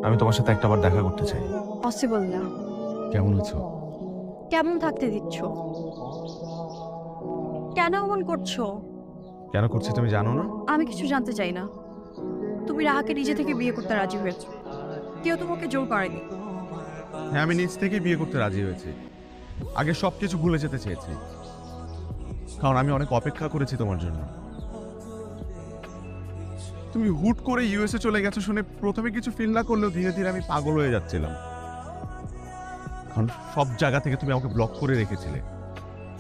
আমি তোমার সাথে একটাবার দেখা করতে চাই। পসিবল না। কেমন আছো? কেমন থাকতে দিচ্ছ? কেন এমন করছো? কেন করছি তুমি জানো না? আমি কিছু জানতে চাই না। তুমি রাহাকে নিজে থেকে বিয়ে করতে রাজি হয়েছো, কেউ তোমাকে জোর করেনি। হ্যাঁ, আমি নিজ থেকেই বিয়ে করতে রাজি হয়েছি। আগে সবকিছু ভুলে যেতে চেয়েছি, কারণ আমি অনেক অপেক্ষা করেছি তোমার জন্য। তুমি হুট করে ইউএসএ চলে গেছো শুনে প্রথমে কিছু ফিল না করলেও ধীরে ধীরে আমি পাগল হয়ে যাচ্ছিলাম। কারণ সব জায়গা থেকে তুমি আমাকে ব্লক করে রেখেছিলে।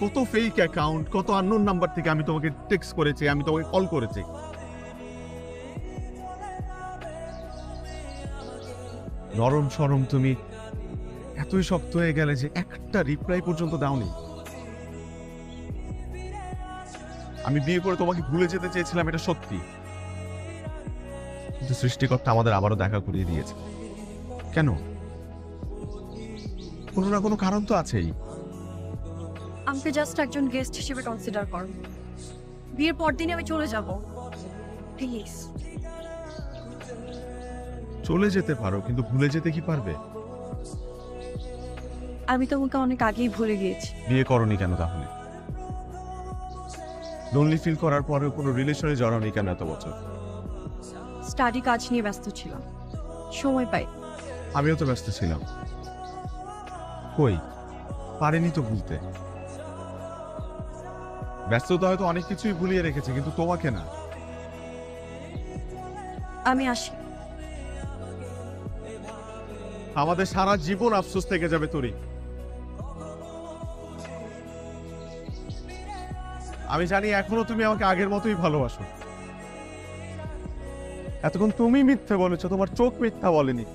কত ফেক অ্যাকাউন্ট, কত আননোন নাম্বার থেকে আমি তোমাকে টেক্সট করেছি, আমি তোমাকে কল করেছি। নরম সরম তুমি এতই শক্ত হয়ে গেলে যে একটা রিপ্লাই পর্যন্ত দাওনি। আমি বিয়ে করে তোমাকে ভুলে যেতে চেয়েছিলাম, এটা সত্যি, কিন্তু সৃষ্টিকর্তা আমাদের আবারও দেখা করিয়ে দিয়েছে। কেন? কোনো না কোনো কারণ তো আছেই। আমাকে জাস্ট একজন গেস্ট হিসেবে কনসিডার করো। বিয়ের পর দিনে আমি চলে যাব, প্লিজ। চলে যেতে পারো, কিন্তু ভুলে যেতে কি পারবে? আমি তোমাকে অনেক আগেই ভুলে গিয়েছি। বিয়ে করনি কেন তাহলে? লোনলি ফিল করার পরেও কোনো রিলেশনে জড়াওনি কেন এত বছর? স্টাডি কাজ নিয়ে ব্যস্ত ছিলাম, সময় পাই। আমিও তো ব্যস্ত ছিলাম। কই, পারিনি তো ভুলতে। ব্যস্ততা হয়তো অনেক কিছুই ভুলিয়ে রেখেছে, কিন্তু তোমাকে না। আমি আসি। আমাদের সারা জীবন আফসোস থেকে যাবে তোরই। আমি জানি এখনো তুমি আমাকে আগের মতোই ভালোবাসো। এতক্ষণ তুমি মিথ্যে বলেছো, তোমার চোখ মিথ্যা বলেনি।